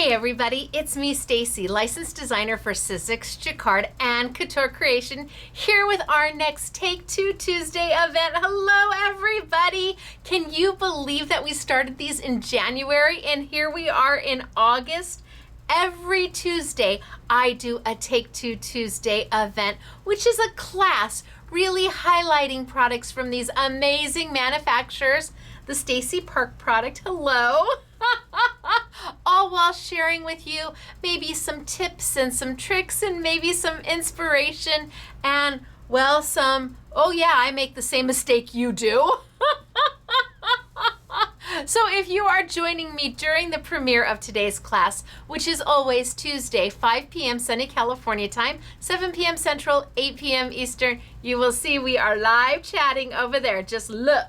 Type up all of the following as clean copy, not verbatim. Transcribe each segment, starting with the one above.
Hey everybody, it's me Stacey, licensed designer for Sizzix, Jacquard, and Couture Creation, here with our next Take Two Tuesday event. Hello everybody! Can you believe that we started these in January and here we are in August? Every Tuesday I do a Take Two Tuesday event, which is a class really highlighting products from these amazing manufacturers. The Stacey Park product, hello! All while sharing with you maybe some tips and some tricks and maybe some inspiration and, well, some, oh yeah, I make the same mistake you do. So if you are joining me during the premiere of today's class, which is always Tuesday, 5 p.m. sunny California time, 7 p.m. Central, 8 p.m. Eastern, you will see we are live chatting over there. Just look.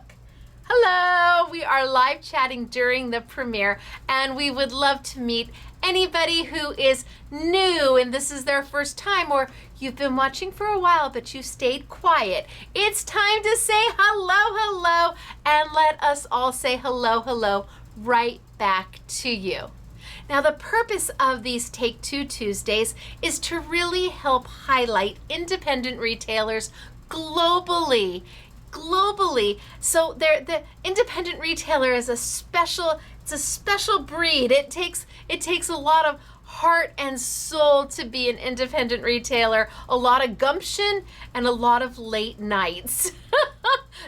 Hello, we are live chatting during the premiere and we would love to meet anybody who is new and this is their first time, or you've been watching for a while but you stayed quiet. It's time to say hello and let us all say hello right back to you. Now the purpose of these Take Two Tuesdays is to really help highlight independent retailers globally. So the independent retailer is a special breed. It takes a lot of heart and soul to be an independent retailer, a lot of gumption and a lot of late nights.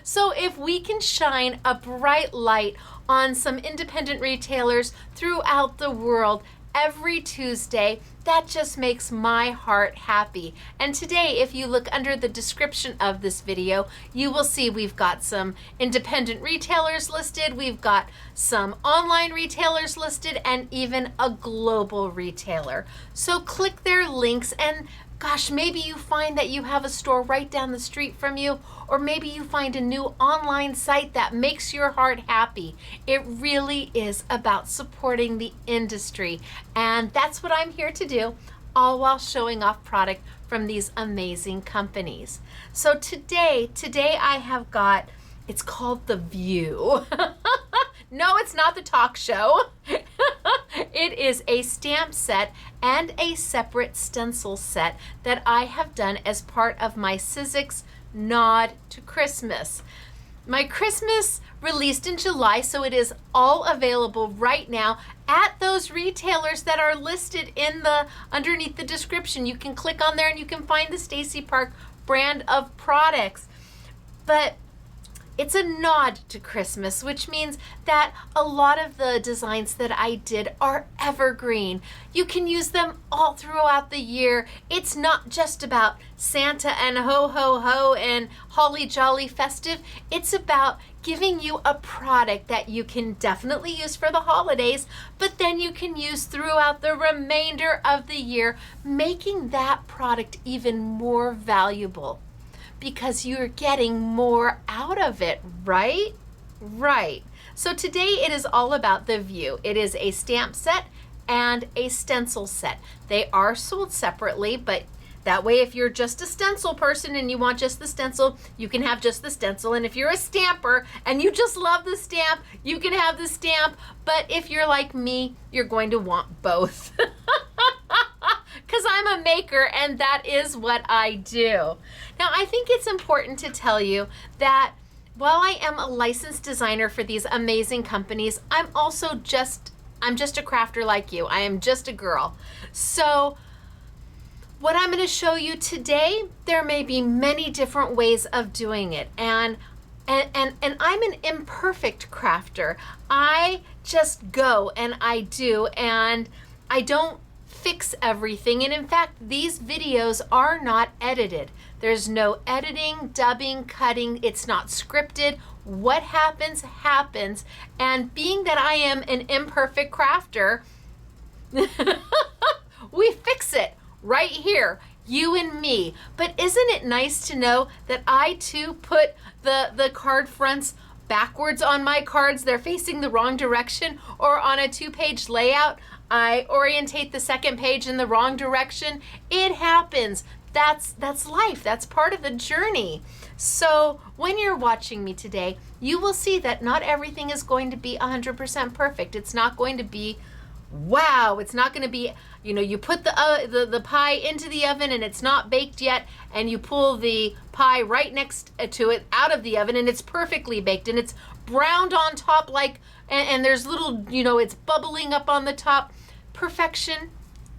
So if we can shine a bright light on some independent retailers throughout the world every Tuesday, that just makes my heart happy. And today, if you look under the description of this video, you will see we've got some independent retailers listed, we've got some online retailers listed, and even a global retailer. So click their links and gosh, maybe you find that you have a store right down the street from you, or maybe you find a new online site that makes your heart happy. It really is about supporting the industry, and that's what I'm here to do, all while showing off product from these amazing companies. So today I have got, it's called The View. No, it's not the talk show. It is a stamp set and a separate stencil set that I have done as part of my Sizzix Nod to Christmas. My Christmas released in July, so it is all available right now at those retailers that are listed in the underneath the description. You can click on there and you can find the Stacey Park brand of products. But it's a nod to Christmas, which means that a lot of the designs that I did are evergreen. You can use them all throughout the year. It's not just about Santa and ho ho ho and holly jolly festive. It's about giving you a product that you can definitely use for the holidays, but then you can use throughout the remainder of the year, making that product even more valuable, because you're getting more out of it, right? Right. So today it is all about The View. It is a stamp set and a stencil set. They are sold separately, but that way if you're just a stencil person and you want just the stencil, you can have just the stencil. And if you're a stamper and you just love the stamp, you can have the stamp. But if you're like me, you're going to want both. Because I'm a maker and that is what I do. Now, I think it's important to tell you that while I am a licensed designer for these amazing companies, I'm just a crafter like you. I am just a girl. So what I'm going to show you today, there may be many different ways of doing it. And I'm an imperfect crafter. I just go and I do, and I don't fix everything. And in fact, these videos are not edited. There's no editing, dubbing, cutting. It's not scripted. What happens, happens. And being that I am an imperfect crafter, we fix it right here, you and me. But isn't it nice to know that I too put the card fronts backwards on my cards? They're facing the wrong direction. Or on a 2-page layout, I orientate the second page in the wrong direction. It happens. That's life. That's part of the journey. So when you're watching me today, you will see that not everything is going to be 100% perfect. It's not going to be wow, it's not gonna be, you know, you put the pie into the oven and it's not baked yet, and you pull the pie right next to it out of the oven and it's perfectly baked and it's browned on top, like, and there's little, you know, it's bubbling up on the top. Perfection,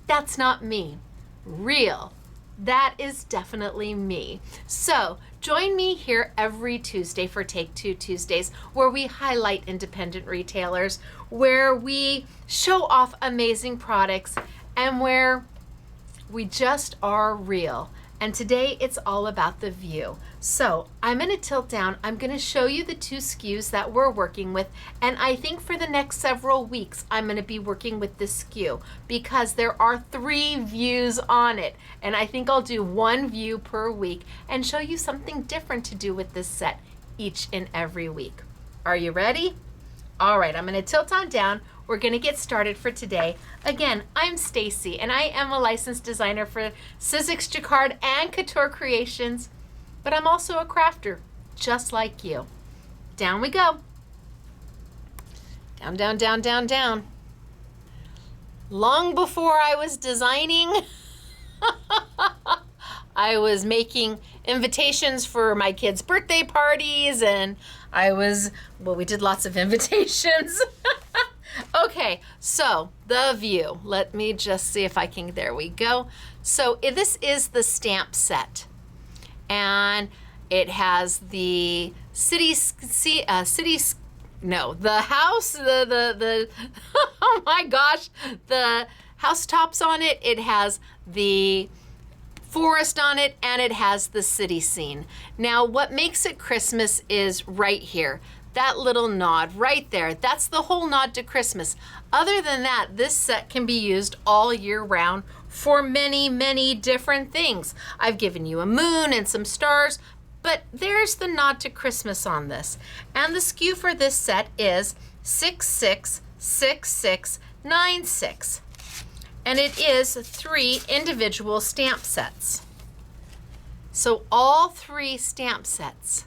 that's not me. Real, that is definitely me. So join me here every Tuesday for Take Two Tuesdays, where we highlight independent retailers, where we show off amazing products, and where we just are real. And today it's all about the view. So I'm gonna tilt down. I'm gonna show you the 2 SKUs that we're working with. And I think for the next several weeks, I'm gonna be working with this SKU because there are 3 views on it. And I think I'll do 1 view per week and show you something different to do with this set each and every week. Are you ready? All right, I'm gonna tilt on down. We're gonna get started for today. Again, I'm Stacey, and I am a licensed designer for Sizzix Jacquard and Couture Creations, but I'm also a crafter, just like you. Down we go. Down, down, down, down, down. Long before I was designing, I was making invitations for my kids' birthday parties, and we did lots of invitations. Okay, so the view. Let me just see if I can, there we go. So this is the stamp set. And it has the the house, oh my gosh, the house tops on it. It has the forest on it, and it has the city scene. Now, what makes it Christmas is right here. That little nod right there, that's the whole nod to Christmas. Other than that, this set can be used all year round for many, many different things. I've given you a moon and some stars, but there's the nod to Christmas on this. And the SKU for this set is 666696. And it is 3 individual stamp sets. So all 3 stamp sets.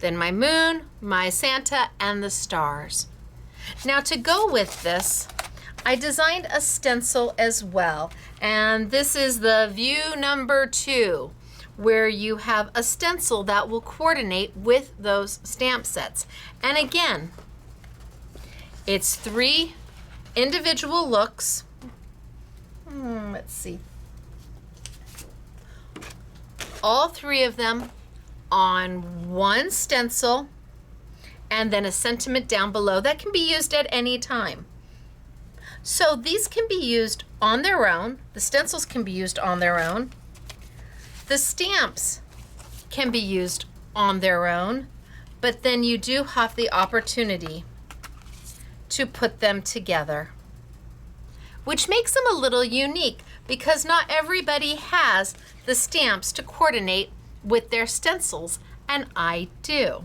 Then my moon, my Santa, and the stars. Now to go with this, I designed a stencil as well. And this is the view number 2, where you have a stencil that will coordinate with those stamp sets. And again, it's 3 individual looks. Let's see. All 3 of them on 1 stencil, and then a sentiment down below that can be used at any time. So these can be used on their own. The stencils can be used on their own. The stamps can be used on their own, but then you do have the opportunity to put them together, which makes them a little unique because not everybody has the stamps to coordinate with their stencils, and I do.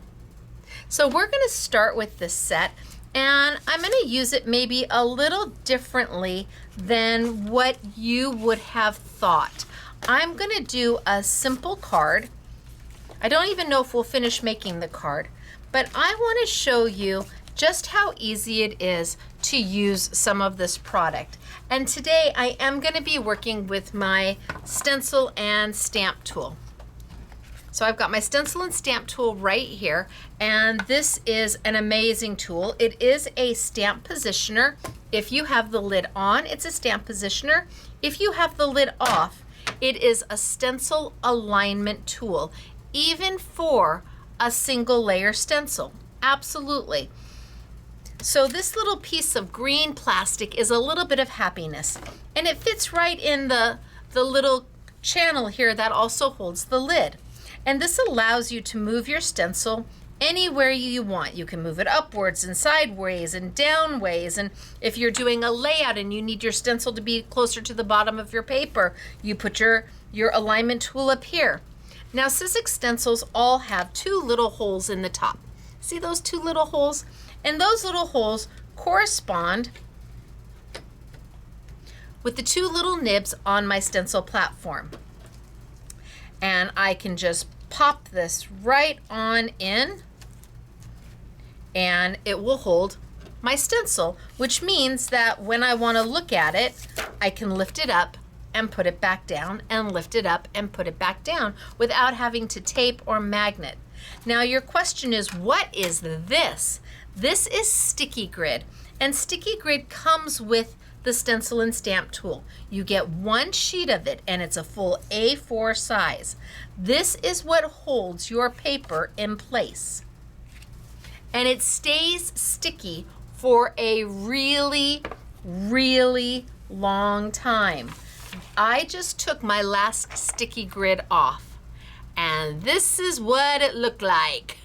So we're going to start with this set, and I'm going to use it maybe a little differently than what you would have thought. I'm going to do a simple card. I don't even know if we'll finish making the card, but I want to show you just how easy it is to use some of this product. And today I am going to be working with my stencil and stamp tool. So I've got my stencil and stamp tool right here, and this is an amazing tool. It is a stamp positioner. If you have the lid on, it's a stamp positioner. If you have the lid off, it is a stencil alignment tool, even for a single layer stencil. Absolutely. So this little piece of green plastic is a little bit of happiness, and it fits right in the little channel here that also holds the lid. And this allows you to move your stencil anywhere you want. You can move it upwards and sideways and downways. And if you're doing a layout and you need your stencil to be closer to the bottom of your paper, you put your alignment tool up here. Now, Sizzix stencils all have 2 little holes in the top. See those 2 little holes? And those little holes correspond with the 2 little nibs on my stencil platform. And I can just pop this right on in, and it will hold my stencil, which means that when I want to look at it, I can lift it up and put it back down and lift it up and put it back down without having to tape or magnet. Now your question is, what is this? This is Sticky Grid, and Sticky Grid comes with the stencil and stamp tool. You get one sheet of it and it's a full A4 size. This is what holds your paper in place. And it stays sticky for a really, really long time. I just took my last Sticky Grid off, and this is what it looked like.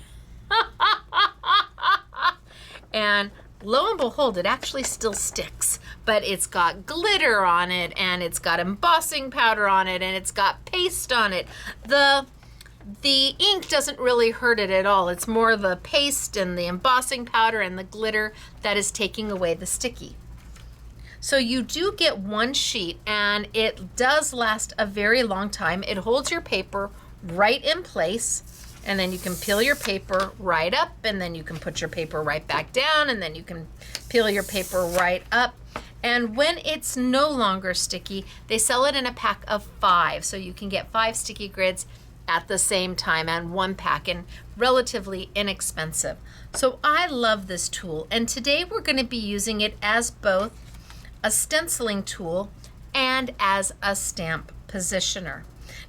And lo and behold, it actually still sticks, but it's got glitter on it, and it's got embossing powder on it, and it's got paste on it. The ink doesn't really hurt it at all. It's more the paste and the embossing powder and the glitter that is taking away the sticky. So you do get one sheet, and it does last a very long time. It holds your paper right in place, and then you can peel your paper right up, and then you can put your paper right back down, and then you can peel your paper right up. And when it's no longer sticky, they sell it in a pack of 5. So you can get 5 sticky grids at the same time, and 1 pack, and relatively inexpensive. So I love this tool, and today we're going to be using it as both a stenciling tool and as a stamp positioner.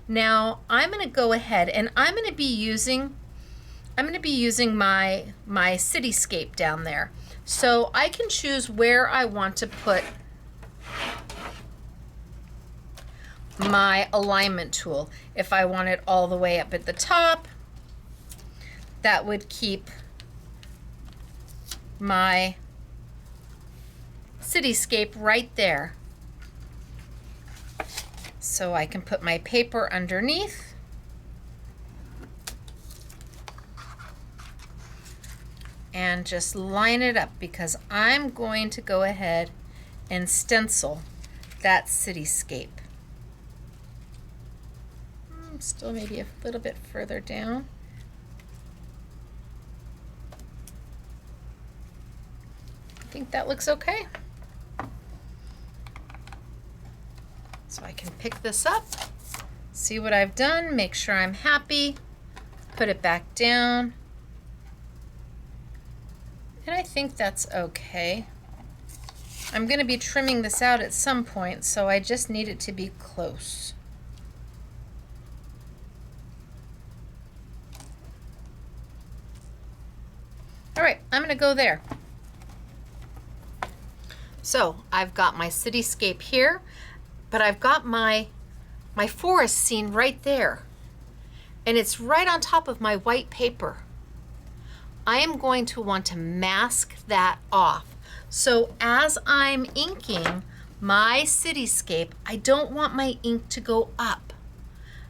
Now I'm going to go ahead and I'm going to be using my cityscape down there. So I can choose where I want to put my alignment tool. If I want it all the way up at the top, that would keep my cityscape right there. So I can put my paper underneath. And just line it up, because I'm going to go ahead and stencil that cityscape. Still maybe a little bit further down. I think that looks okay. So I can pick this up, see what I've done, make sure I'm happy, put it back down, and I think that's okay. I'm going to be trimming this out at some point, so I just need it to be close. All right, I'm going to go there. So I've got my cityscape here, but I've got my forest scene right there, and it's right on top of my white paper. I am going to want to mask that off. So as I'm inking my cityscape, I don't want my ink to go up.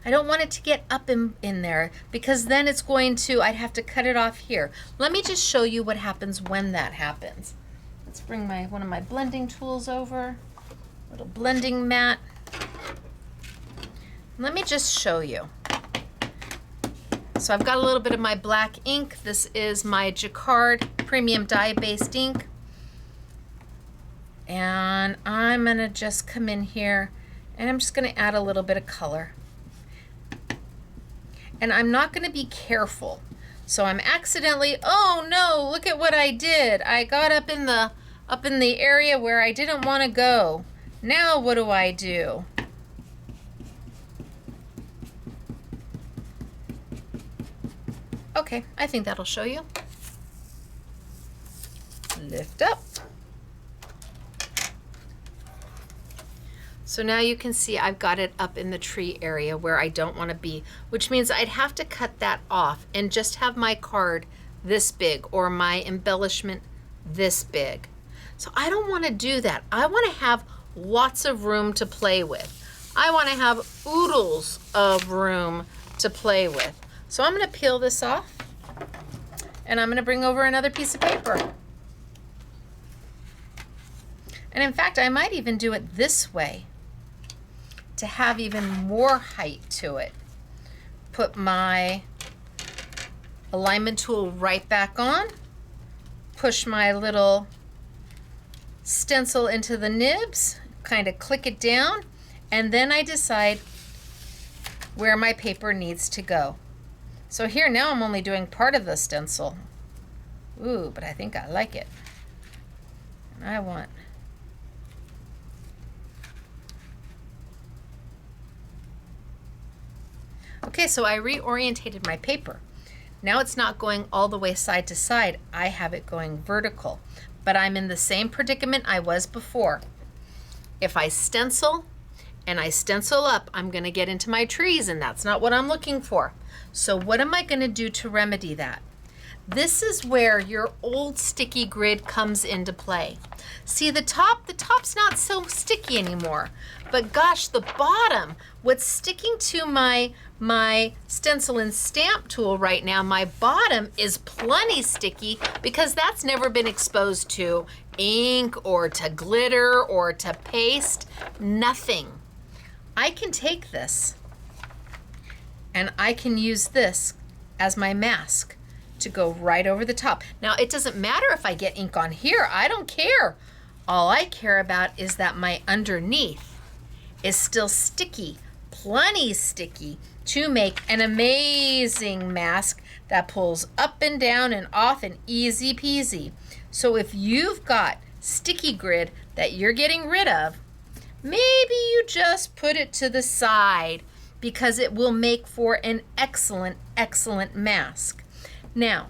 I don't want it to get up in there, because then it's going to, I'd have to cut it off here. Let me just show you what happens when that happens. Let's bring one of my blending tools over, little blending mat. Let me just show you. So I've got a little bit of my black ink. This is my Jacquard premium dye-based ink. And I'm gonna just come in here, and I'm just gonna add a little bit of color. And I'm not gonna be careful. So I'm accidentally, oh no, look at what I did. I got up in the area where I didn't want to go. Now what do I do? Okay, I think that'll show you. Lift up. So now you can see I've got it up in the tree area where I don't want to be, which means I'd have to cut that off and just have my card this big, or my embellishment this big. So I don't want to do that. I want to have lots of room to play with. I want to have oodles of room to play with. So I'm going to peel this off, and I'm going to bring over another piece of paper. And in fact, I might even do it this way to have even more height to it. Put my alignment tool right back on, push my little stencil into the nibs, kind of click it down, and then I decide where my paper needs to go. So here now I'm only doing part of the stencil. Ooh, but I think I like it. And I want okay, so I reorientated my paper. Now it's not going all the way side to side. I have it going vertical, but I'm in the same predicament I was before. If I stencil and I stencil up, I'm gonna get into my trees, and that's not what I'm looking for. So what am I gonna do to remedy that? This is where your old sticky grid comes into play. See, the top's not so sticky anymore, but gosh, the bottom, what's sticking to my stencil and stamp tool right now, my bottom is plenty sticky because that's never been exposed to ink or to glitter or to paste, nothing. I can take this and I can use this as my mask to go right over the top. Now, it doesn't matter if I get ink on here. I don't care. All I care about is that my underneath is still sticky, plenty sticky, to make an amazing mask that pulls up and down and off and easy peasy. So if you've got sticky grid that you're getting rid of, maybe you just put it to the side because it will make for an excellent, excellent mask. Now,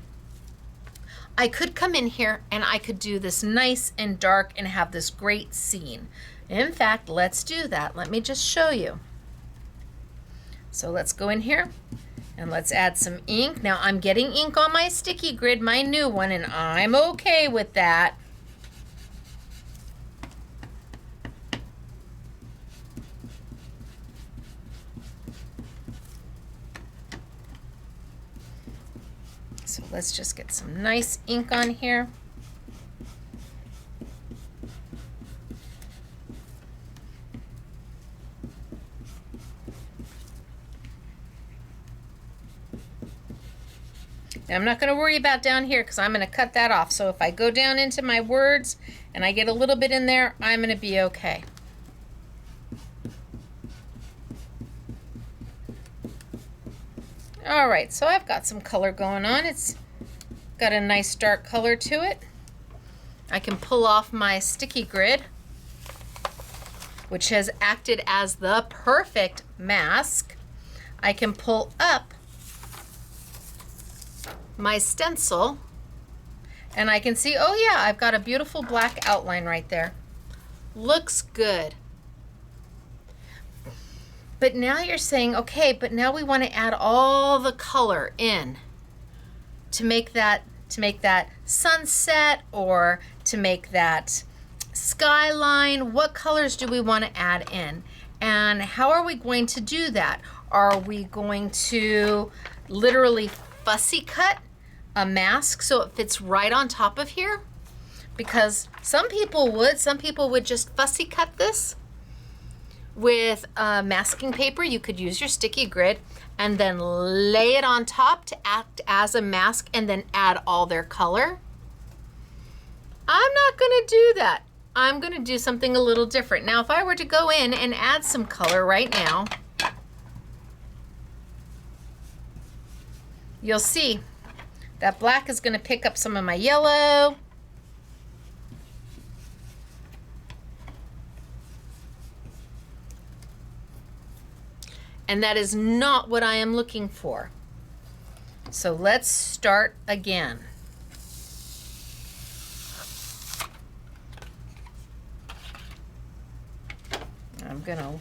I could come in here and I could do this nice and dark and have this great scene. In fact, let's do that. Let me just show you. So let's go in here and let's add some ink. Now I'm getting ink on my sticky grid, my new one, and I'm okay with that. So let's just get some nice ink on here. Now I'm not going to worry about down here because I'm going to cut that off. So if I go down into my words and I get a little bit in there, I'm going to be okay. All right, so I've got some color going on. It's got a nice dark color to it. I can pull off my sticky grid, which has acted as the perfect mask. I can pull up my stencil and I can see, oh yeah, I've got a beautiful black outline right there. Looks good. But now you're saying, okay, but now we want to add all the color in to make that sunset or to make that skyline. What colors do we want to add in? And how are we going to do that? Are we going to literally fussy cut a mask so it fits right on top of here? Because some people would just fussy cut this. With masking paper, you could use your sticky grid and then lay it on top to act as a mask and then add all their color. I'm not going to do that. I'm going to do something a little different. Now, if I were to go in and add some color right now, you'll see that black is going to pick up some of my yellow. And that is not what I am looking for. So let's start again. I'm gonna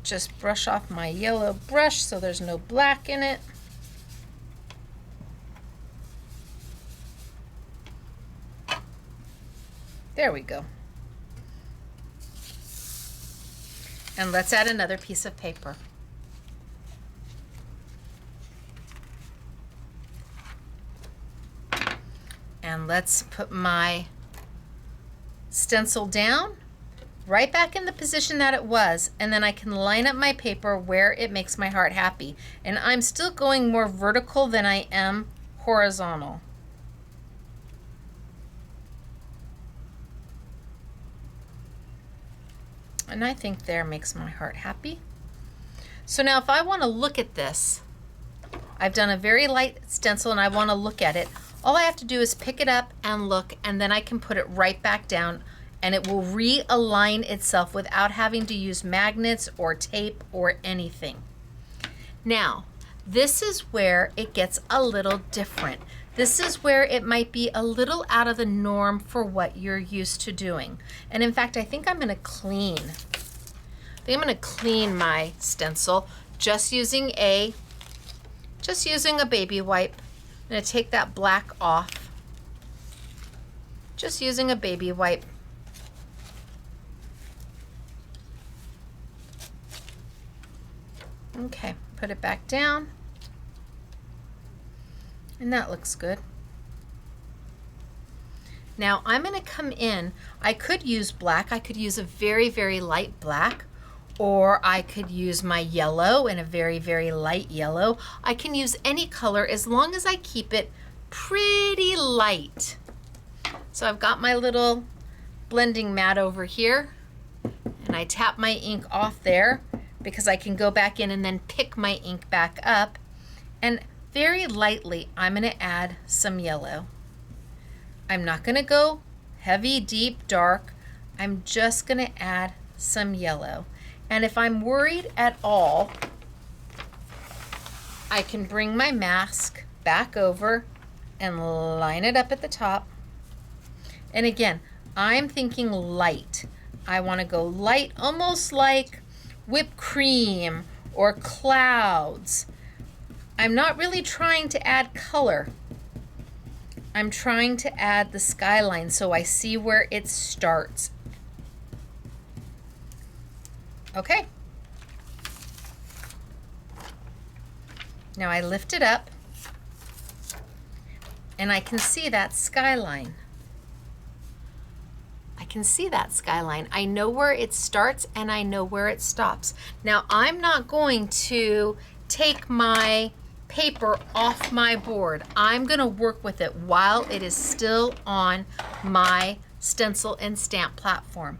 just brush off my yellow brush so there's no black in it. There we go. And let's add another piece of paper. And let's put my stencil down, right back in the position that it was, and then I can line up my paper where it makes my heart happy. And I'm still going more vertical than I am horizontal. And I think there makes my heart happy. So now if I want to look at this, I've done a very light stencil and I want to look at it. All I have to do is pick it up and look, and then I can put it right back down and it will realign itself without having to use magnets or tape or anything. Now, this is where it gets a little different. This is where it might be a little out of the norm for what you're used to doing. And in fact, I think I'm gonna clean my stencil just using a baby wipe. I'm gonna take that black off. Just using a baby wipe. Okay, put it back down. And that looks good. Now I'm going to come in. I could use black. I could use a very, very light black, or I could use my yellow and a very, very light yellow. I can use any color as long as I keep it pretty light. So I've got my little blending mat over here, and I tap my ink off there because I can go back in and then pick my ink back up. And very lightly, I'm going to add some yellow. I'm not going to go heavy, deep, dark. I'm just going to add some yellow. And if I'm worried at all, I can bring my mask back over and line it up at the top. And again, I'm thinking light. I want to go light, almost like whipped cream or clouds. I'm not really trying to add color. I'm trying to add the skyline so I see where it starts. Okay. Now I lift it up and I can see that skyline. I can see that skyline. I know where it starts and I know where it stops. Now I'm not going to take my paper off my board. I'm going to work with it while it is still on my stencil and stamp platform.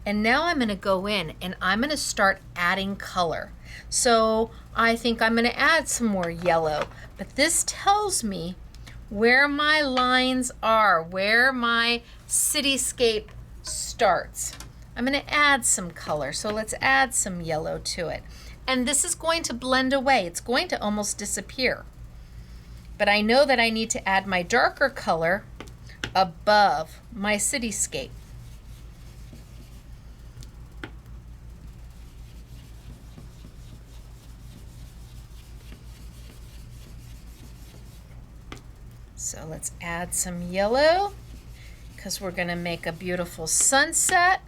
And now I'm going to go in and I'm going to start adding color. So I think I'm going to add some more yellow, but this tells me where my lines are, where my cityscape starts. I'm going to add some color, so let's add some yellow to it. And this is going to blend away. It's going to almost disappear. But I know that I need to add my darker color above my cityscape. So let's add some yellow because we're going to make a beautiful sunset.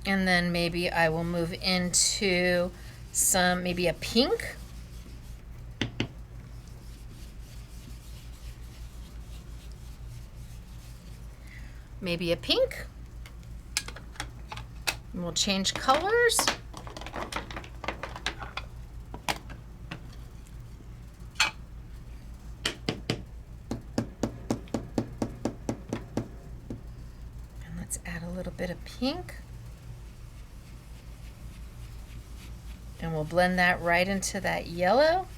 And then maybe I will move into some, maybe a pink. Maybe a pink. And we'll change colors. And let's add a little bit of pink. And we'll blend that right into that yellow.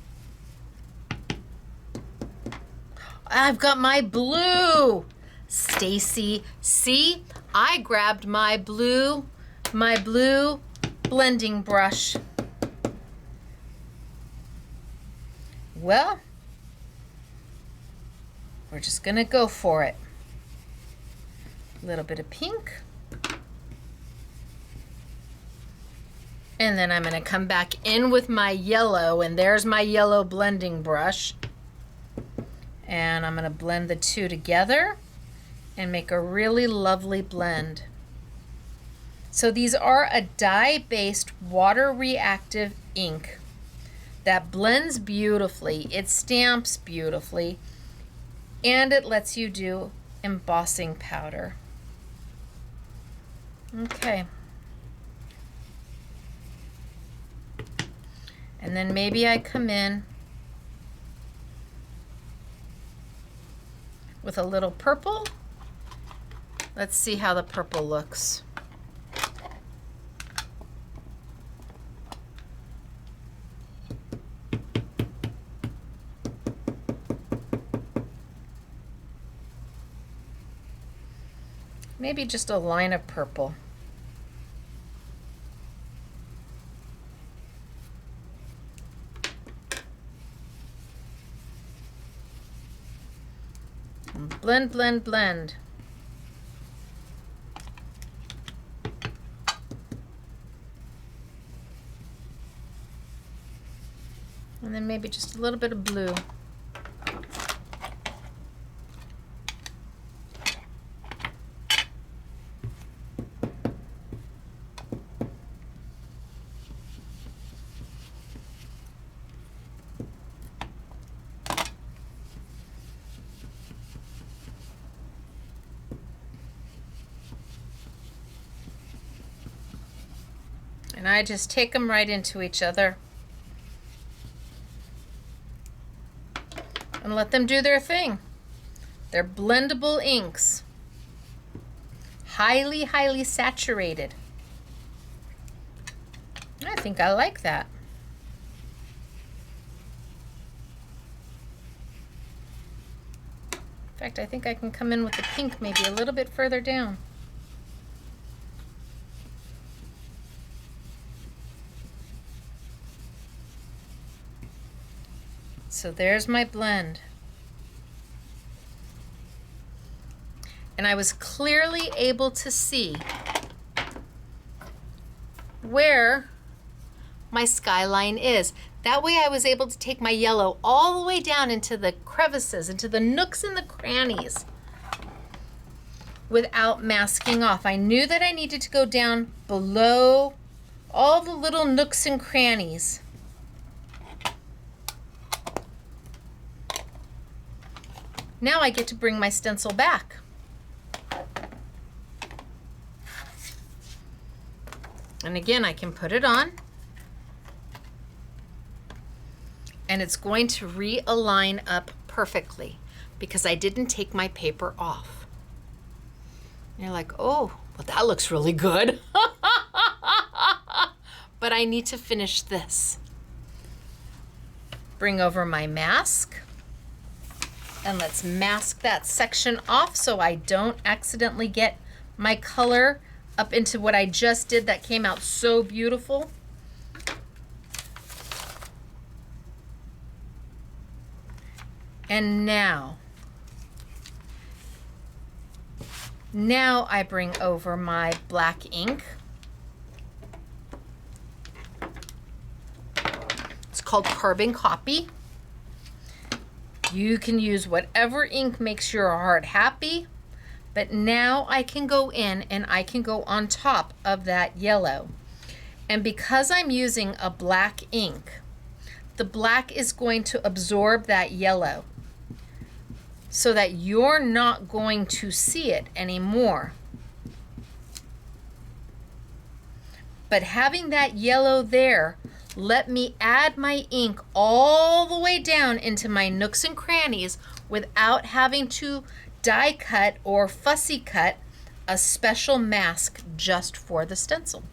I've got my blue. Stacey, see? I grabbed my blue blending brush. Well, we're just gonna go for it. A little bit of pink. And then I'm gonna come back in with my yellow, and there's my yellow blending brush. And I'm gonna blend the two together and make a really lovely blend. So these are a dye-based water reactive ink that blends beautifully, it stamps beautifully, and it lets you do embossing powder. Okay. And then maybe I come in with a little purple. Let's see how the purple looks. Maybe just a line of purple. And blend, blend, blend. And then maybe just a little bit of blue. And I just take them right into each other and let them do their thing. They're blendable inks. Highly, highly saturated. I think I like that. In fact, I think I can come in with the pink maybe a little bit further down. So there's my blend. And I was clearly able to see where my skyline is. That way I was able to take my yellow all the way down into the crevices, into the nooks and the crannies without masking off. I knew that I needed to go down below all the little nooks and crannies. Now I get to bring my stencil back. And again, I can put it on. And it's going to realign up perfectly because I didn't take my paper off. And you're like, oh, well, that looks really good. But I need to finish this. Bring over my mask. And let's mask that section off so I don't accidentally get my color up into what I just did that came out so beautiful. And now I bring over my black ink. It's called Carbon Copy. You can use whatever ink makes your heart happy, but now I can go in and I can go on top of that yellow. And because I'm using a black ink, the black is going to absorb that yellow so that you're not going to see it anymore. But having that yellow there, let me add my ink all the way down into my nooks and crannies without having to die cut or fussy cut a special mask just for the stencil.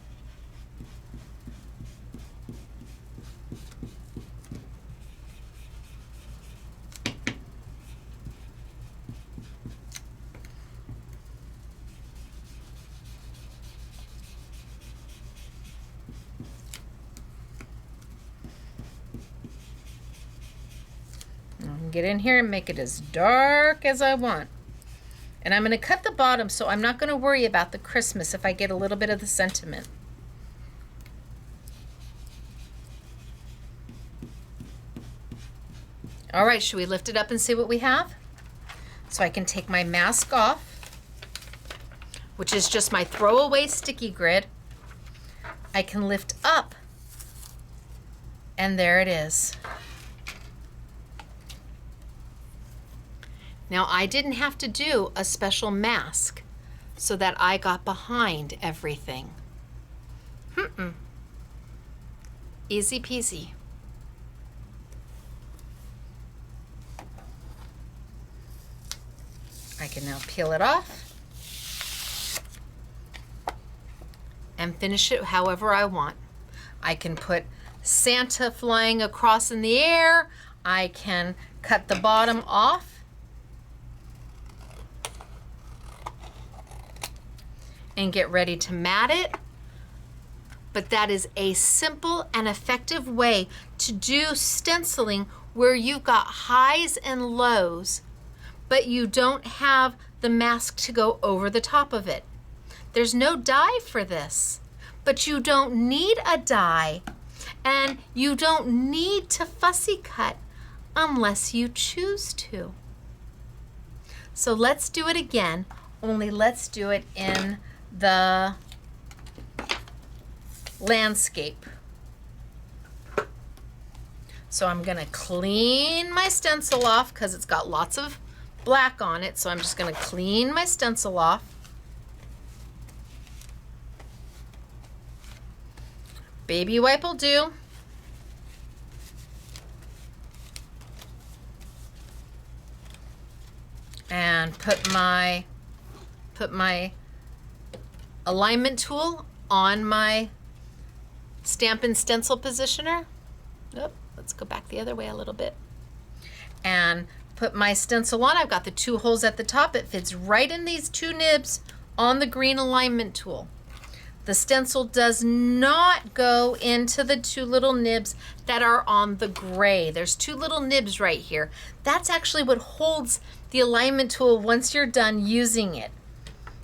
Get in here and make it as dark as I want. And I'm going to cut the bottom, so I'm not going to worry about the Christmas if I get a little bit of the sentiment. All right, should we lift it up and see what we have? So I can take my mask off, which is just my throwaway sticky grid. I can lift up, and there it is. Now, I didn't have to do a special mask so that I got behind everything. Easy peasy. I can now peel it off and finish it however I want. I can put Santa flying across in the air. I can cut the bottom off and get ready to mat it. But that is a simple and effective way to do stenciling where you've got highs and lows, but you don't have the mask to go over the top of it. There's no die for this, but you don't need a die, and you don't need to fussy cut unless you choose to. So let's do it again, only let's do it in the landscape. So I'm gonna clean my stencil off because it's got lots of black on it, so I'm just gonna clean my stencil off. Baby wipe will do. And put my alignment tool on my Stampin' Stencil positioner. Oh, let's go back the other way a little bit. And put my stencil on. I've got the 2 holes at the top. It fits right in these 2 nibs on the green alignment tool. The stencil does not go into the 2 little nibs that are on the gray. There's 2 little nibs right here. That's actually what holds the alignment tool once you're done using it.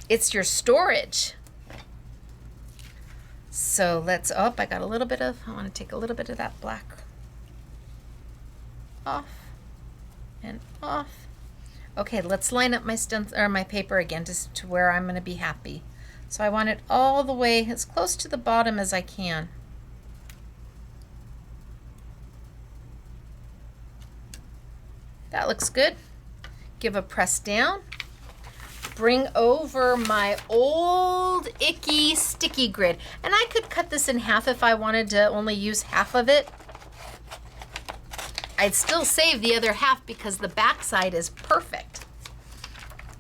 It's your storage. So let's, oh, I got a little bit of, I want to take a little bit of that black off and off. Okay, let's line up my stencil or my paper again to where I'm going to be happy. So I want it all the way as close to the bottom as I can. That looks good. Give a press down. Bring over my old icky sticky grid. And I could cut this in half if I wanted to only use half of it. I'd still save the other half because the back side is perfect.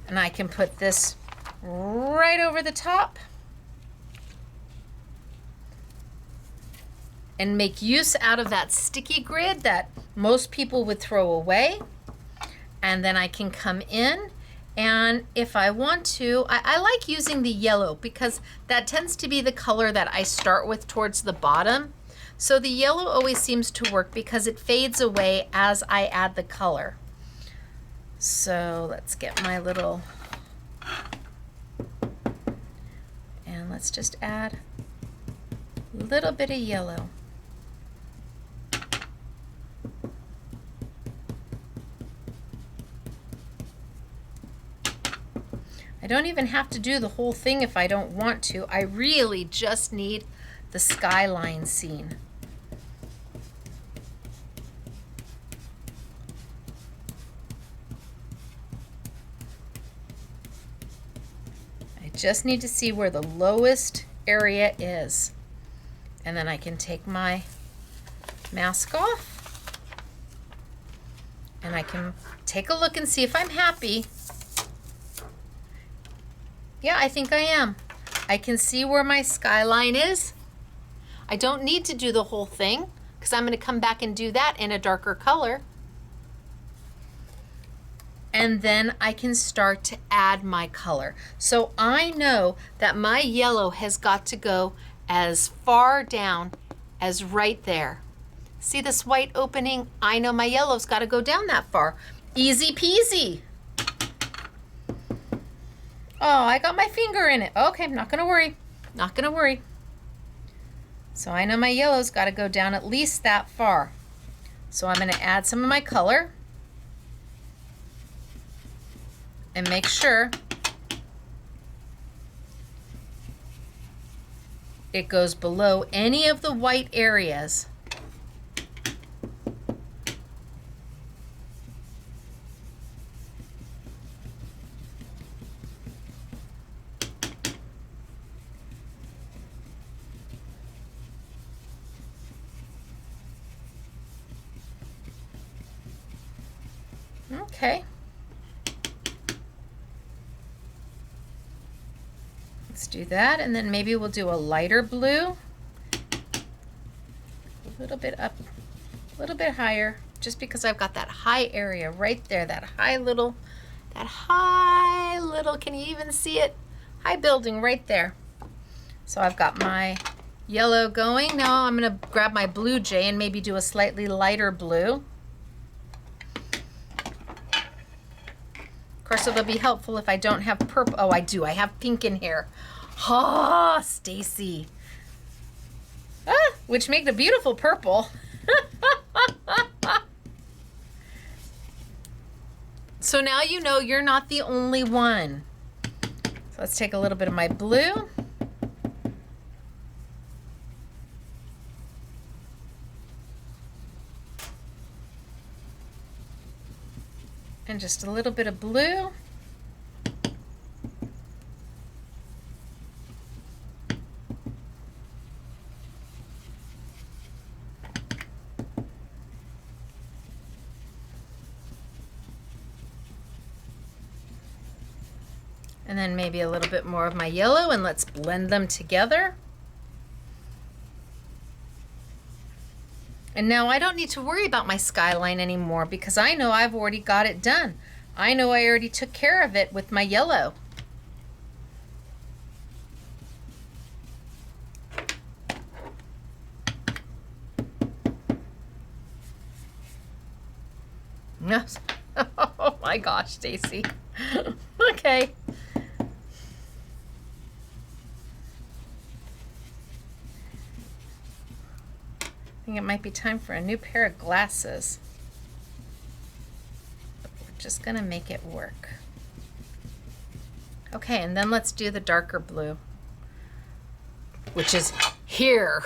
And I can put this right over the top and make use out of that sticky grid that most people would throw away. And then I can come in, and if I want to, I like using the yellow because that tends to be the color that I start with towards the bottom. So the yellow always seems to work because it fades away as I add the color. So let's get my little, and let's just add a little bit of yellow. I don't even have to do the whole thing if I don't want to. I really just need the skyline scene. I just need to see where the lowest area is. And then I can take my mask off. And I can take a look and see if I'm happy. Yeah, I think I am. I can see where my skyline is. I don't need to do the whole thing because I'm going to come back and do that in a darker color. And then I can start to add my color. So I know that my yellow has got to go as far down as right there. See this white opening? I know my yellow's got to go down that far. Easy peasy. Oh, I got my finger in it. Okay, I'm not gonna worry. Not gonna worry. So I know my yellow's got to go down at least that far. So I'm gonna add some of my color and make sure it goes below any of the white areas. Okay. do that, and then maybe we'll do a lighter blue. A little bit up, a little bit higher, just because I've got that high area right there, that high little, can you even see it? High building right there. So I've got my yellow going. Now I'm gonna grab my blue jay and maybe do a slightly lighter blue. Of course, it'll be helpful if I don't have purple. Oh, I do, I have pink in here. Ah, Stacey. Ah, which make a beautiful purple. So now you know you're not the only one. So let's take a little bit of my blue. And just a little bit of blue. And then maybe a little bit more of my yellow, and let's blend them together. And now I don't need to worry about my skyline anymore because I know I've already got it done. I know I already took care of it with my yellow. No. Oh my gosh, Stacey. Okay. I think it might be time for a new pair of glasses. But we're just gonna make it work. Okay, and then let's do the darker blue, which is here.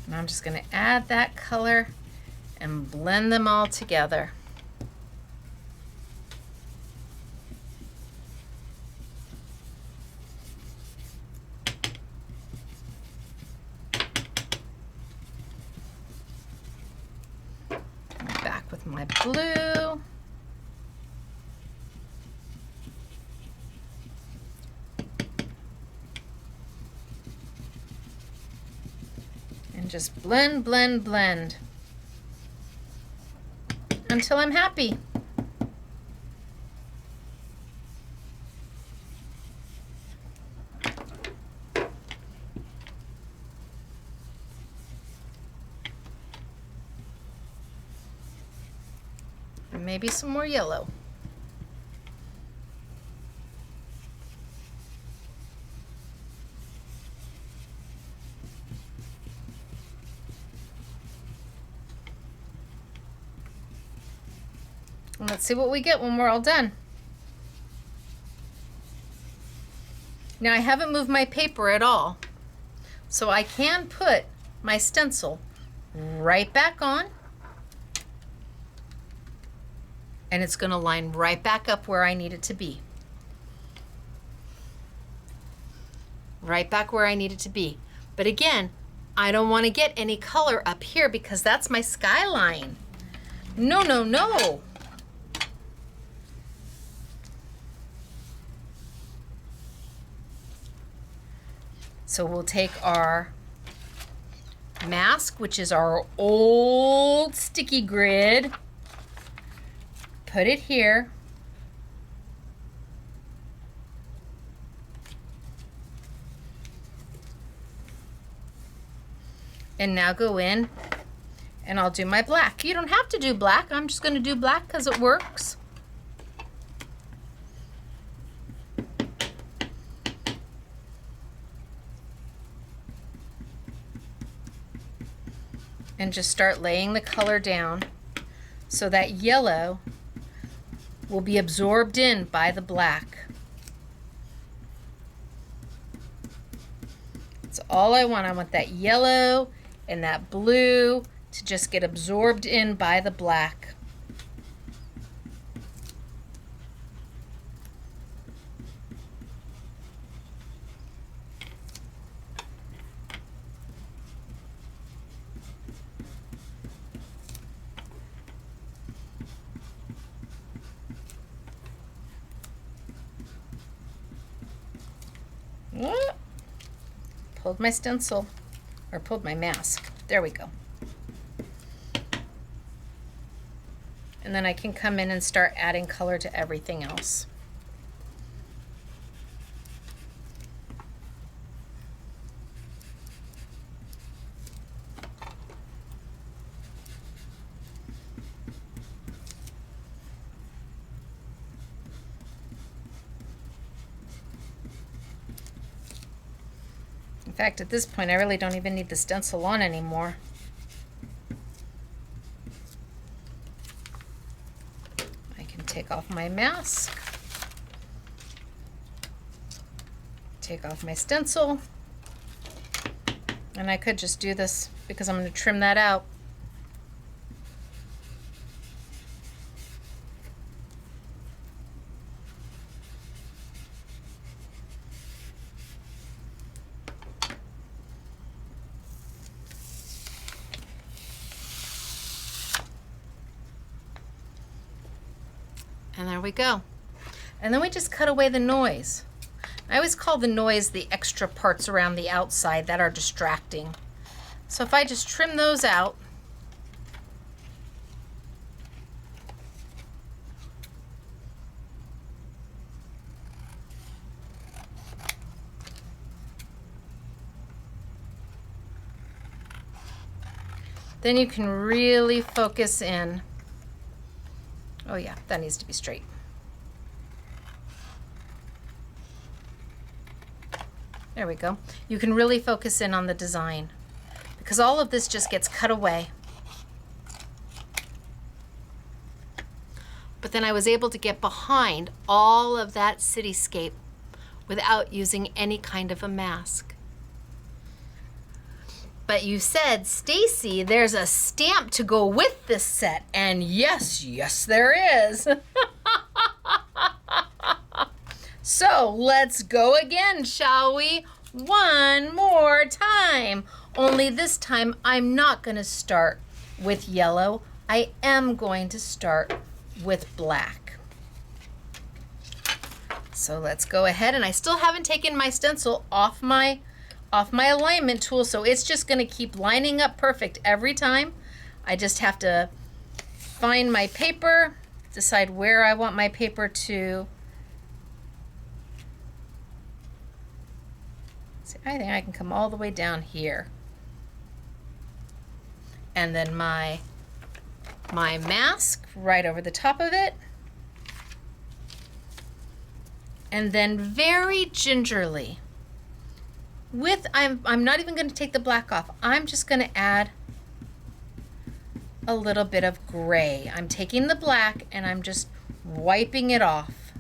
And I'm just going to add that color and blend them all together. Back with my blue. And just blend, blend, blend until I'm happy. And maybe some more yellow. And let's see what we get when we're all done. Now I haven't moved my paper at all, so I can put my stencil right back on, and it's going to line right back up where I need it to be. Right back where I need it to be. But again, I don't want to get any color up here because that's my skyline. No, no, no. So we'll take our mask, which is our old sticky grid, put it here, and now go in and I'll do my black. You don't have to do black, I'm just going to do black because it works. And just start laying the color down so that yellow will be absorbed in by the black. That's all I want. I want that yellow and that blue to just get absorbed in by the black. Pulled my stencil, or pulled my mask. There we go. And then I can come in and start adding color to everything else. In fact, at this point, I really don't even need the stencil on anymore. I can take off my mask, take off my stencil, and I could just do this because I'm going to trim that out. And there we go. And then we just cut away the noise. I always call the noise the extra parts around the outside that are distracting. So if I just trim those out, then you can really focus in. Oh yeah, that needs to be straight. There we go. You can really focus in on the design because all of this just gets cut away. But then I was able to get behind all of that cityscape without using any kind of a mask. But you said, Stacey, there's a stamp to go with this set. And yes, yes, there is. So let's go again, shall we? One more time. Only this time, I'm not going to start with yellow. I am going to start with black. So let's go ahead. And I still haven't taken my stencil off my alignment tool, so it's just going to keep lining up perfect every time. I just have to find my paper, decide where I want my paper to. See, I think I can come all the way down here. And then my mask right over the top of it. And then very gingerly, I'm not even going to take the black off. I'm just going to add a little bit of gray. I'm taking the black and I'm just wiping it off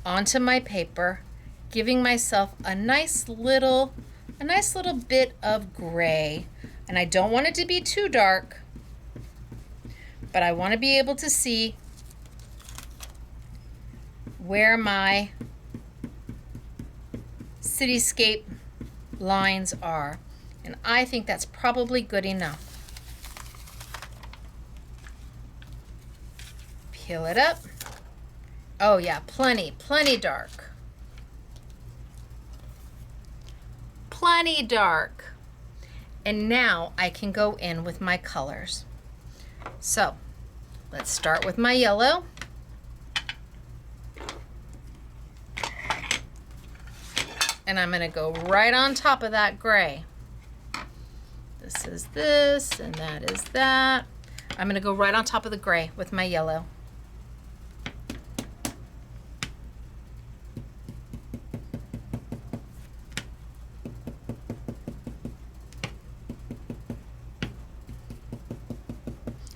onto my paper, giving myself a nice little bit of gray. And I don't want it to be too dark, but I want to be able to see where my cityscape lines are. And I think that's probably good enough. Peel it up. Oh yeah, plenty dark. Plenty dark. And now I can go in with my colors. So let's start with my yellow. And I'm going to go right on top of that gray. This is this, and that is that. I'm going to go right on top of the gray with my yellow.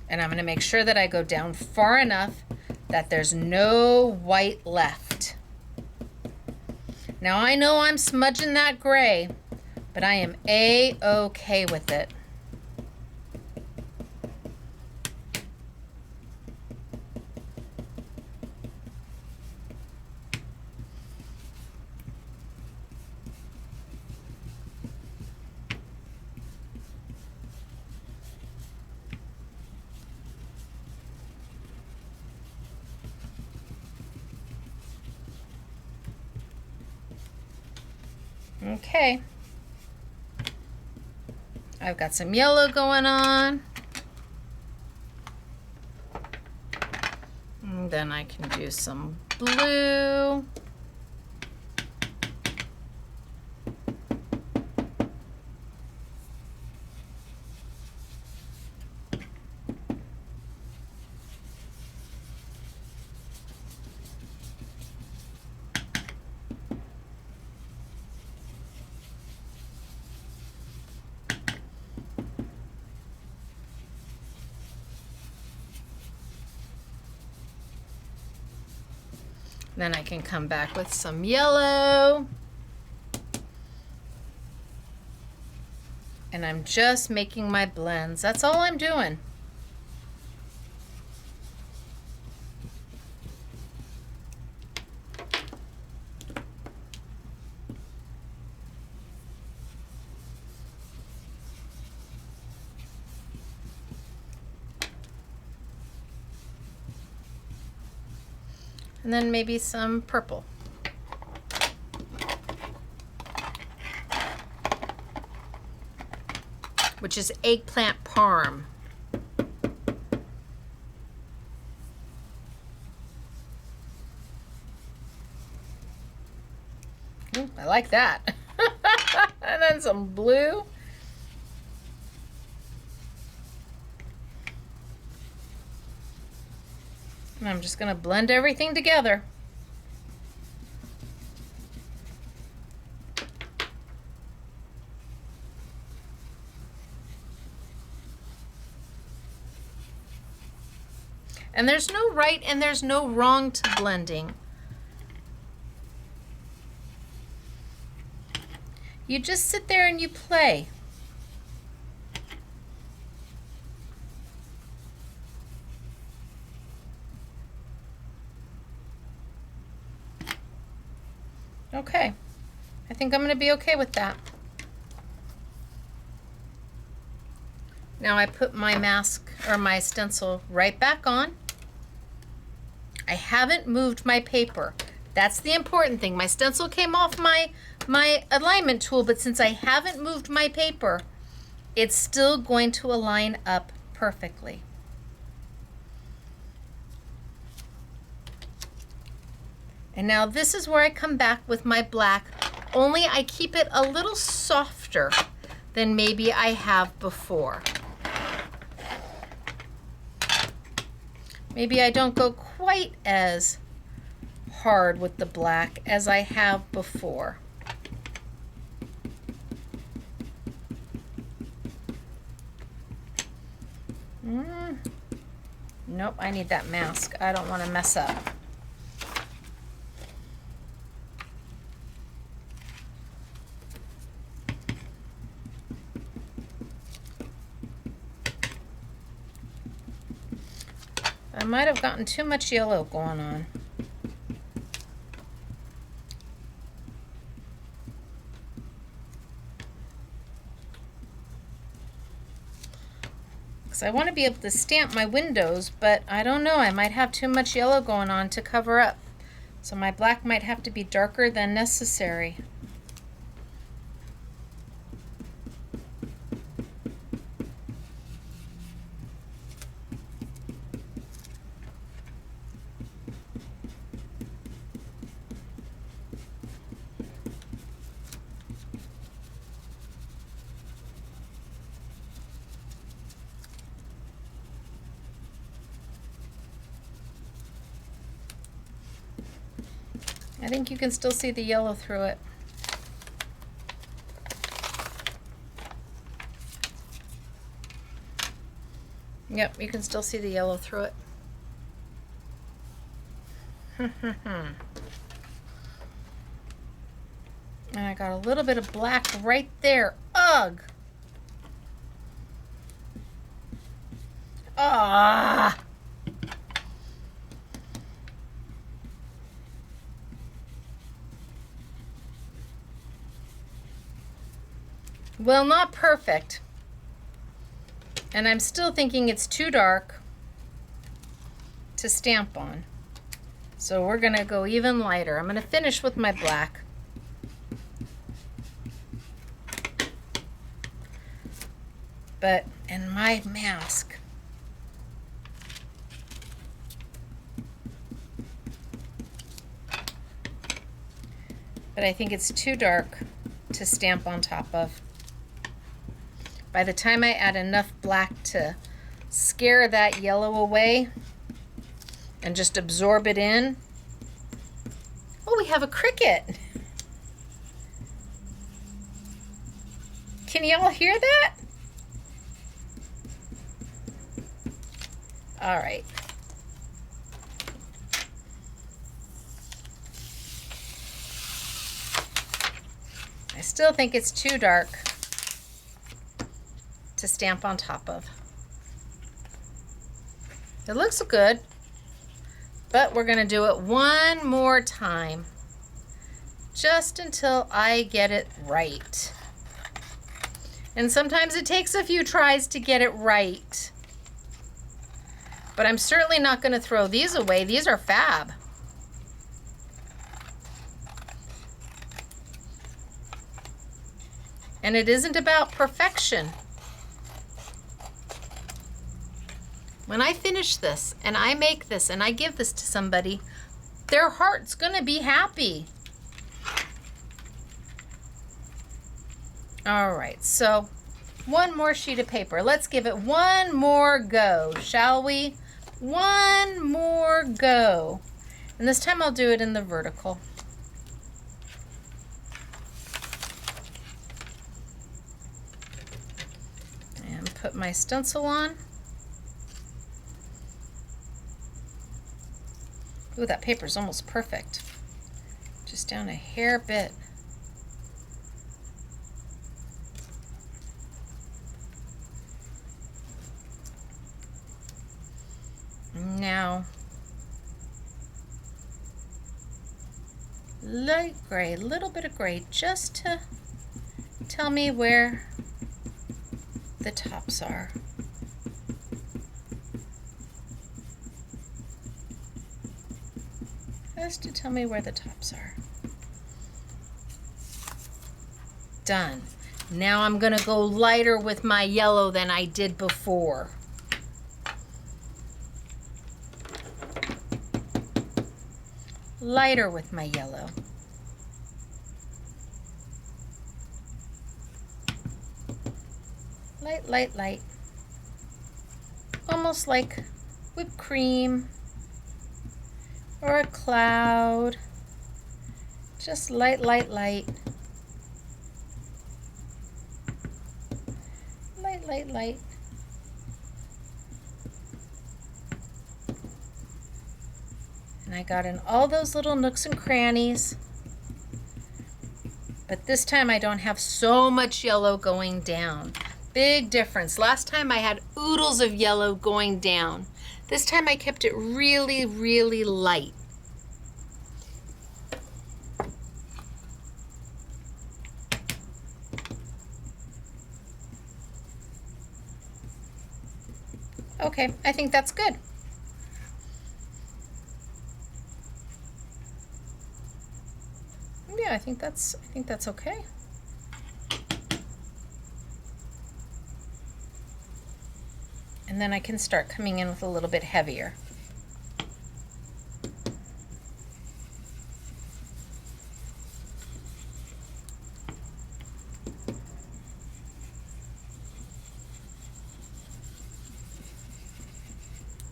And I'm going to make sure that I go down far enough that there's no white left. Now I know I'm smudging that gray, but I am A-okay with it. Okay, I've got some yellow going on, and then I can do some blue. Then I can come back with some yellow. And I'm just making my blends. That's all I'm doing. And then maybe some purple. Which is eggplant parm. Ooh, I like that. And then some blue. And I'm just going to blend everything together. And there's no right and there's no wrong to blending. You just sit there and you play. Okay, I think I'm going to be okay with that. Now I put my mask or my stencil right back on. I haven't moved my paper. That's the important thing. My stencil came off my alignment tool, but since I haven't moved my paper, it's still going to align up perfectly. And now this is where I come back with my black, only I keep it a little softer than maybe I have before. Maybe I don't go quite as hard with the black as I have before. Nope, I need that mask. I don't want to mess up. I might have gotten too much yellow going on. Because I want to be able to stamp my windows, but I don't know, I might have too much yellow going on to cover up. So my black might have to be darker than necessary. I think you can still see the yellow through it. Yep, you can still see the yellow through it. And I got a little bit of black right there. Ugh. Ah. Well, not perfect. And I'm still thinking it's too dark to stamp on. So we're gonna go even lighter. I'm gonna finish with my black. But in my mask, but I think it's too dark to stamp on top of. By the time I add enough black to scare that yellow away and just absorb it in. Oh, we have a cricket. Can y'all hear that? All right. I still think it's too dark to stamp on top of. It looks good, but we're going to do it one more time, just until I get it right. And sometimes it takes a few tries to get it right. But I'm certainly not going to throw these away. These are fab. And it isn't about perfection. When I finish this and I make this and I give this to somebody, their heart's gonna be happy. All right, so one more sheet of paper. Let's give it one more go, shall we? One more go. And this time I'll do it in the vertical. And put my stencil on. Ooh, that paper's almost perfect. Just down a hair bit. Now, light gray, a little bit of gray, just to tell me where the tops are. Just to tell me where the tops are. Done. Now I'm gonna go lighter with my yellow than I did before. Lighter with my yellow. Light, light, light. Almost like whipped cream. Or a cloud. Just light, light, light. Light, light, light. And I got in all those little nooks and crannies. But this time I don't have so much yellow going down. Big difference. Last time I had oodles of yellow going down. This time I kept it really, really light. Okay, I think that's good. Yeah, I think that's okay. And then I can start coming in with a little bit heavier.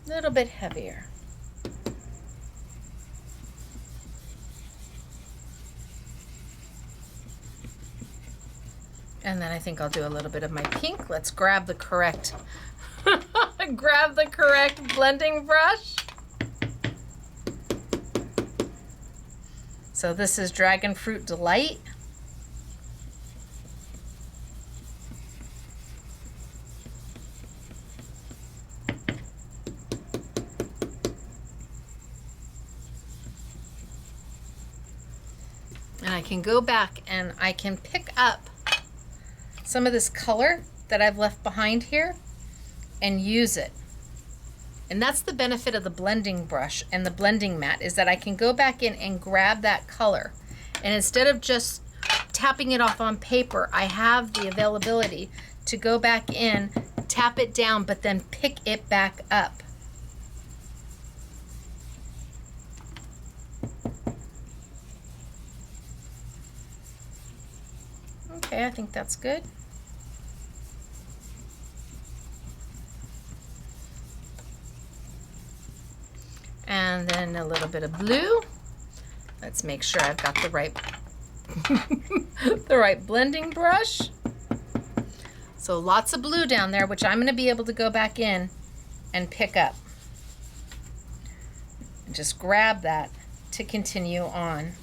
A little bit heavier. And then I think I'll do a little bit of my pink. Let's grab the correct grab the correct blending brush. So this is Dragon Fruit Delight. And I can go back and I can pick up some of this color that I've left behind here and use it. And that's the benefit of the blending brush and the blending mat, is that I can go back in and grab that color. And instead of just tapping it off on paper, I have the availability to go back in, tap it down, but then pick it back up. Okay, I think that's good. And then a little bit of blue. Let's make sure I've got the right the right blending brush. So lots of blue down there, which I'm going to be able to go back in and pick up. And just grab that to continue on.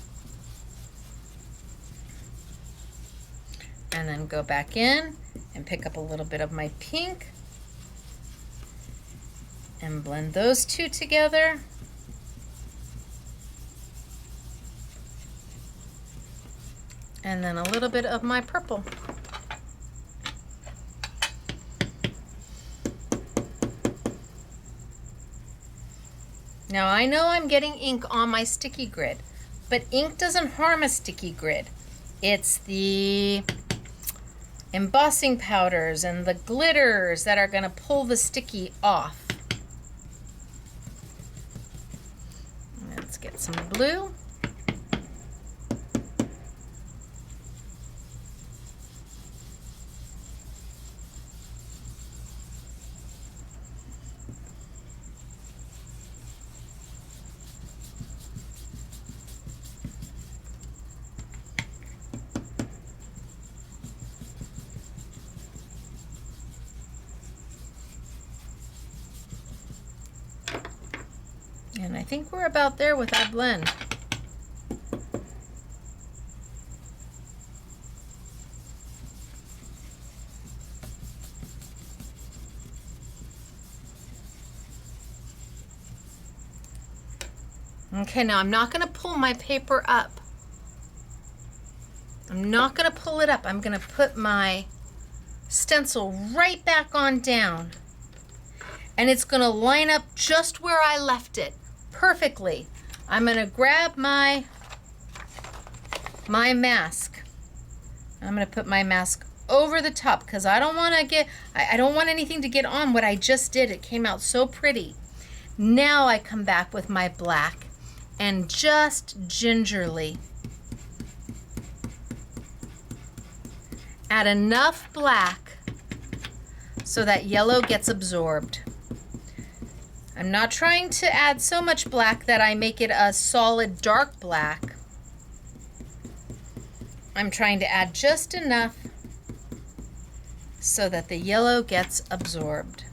And then go back in and pick up a little bit of my pink and blend those two together. And then a little bit of my purple. Now I know I'm getting ink on my sticky grid, but ink doesn't harm a sticky grid. It's the embossing powders and the glitters that are going to pull the sticky off. Let's get some blue. And I think we're about there with our blend. Okay, now I'm not going to pull my paper up. I'm not going to pull it up. I'm going to put my stencil right back on down. And it's going to line up just where I left it. Perfectly. I'm going to grab my mask. I'm going to put my mask over the top because I don't want anything to get on what I just did. It came out so pretty. Now I come back with my black and just gingerly add enough black so that yellow gets absorbed. I'm not trying to add so much black that I make it a solid dark black. I'm trying to add just enough so that the yellow gets absorbed.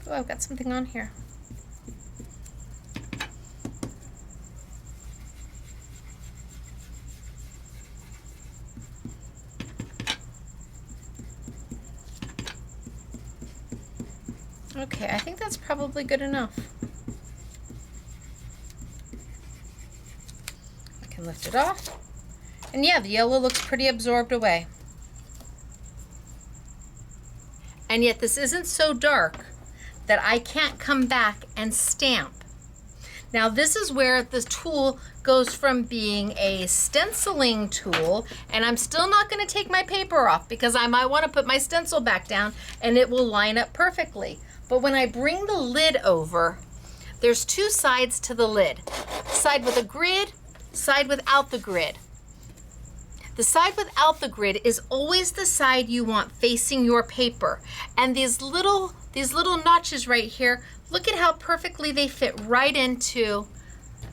Oh, I've got something on here. Okay, I think that's probably good enough. I can lift it off. And yeah, the yellow looks pretty absorbed away. And yet this isn't so dark that I can't come back and stamp. Now this is where the tool goes from being a stenciling tool, and I'm still not going to take my paper off because I might want to put my stencil back down and it will line up perfectly. But when I bring the lid over, there's two sides to the lid. Side with a grid, side without the grid. The side without the grid is always the side you want facing your paper. And these little notches right here, look at how perfectly they fit right into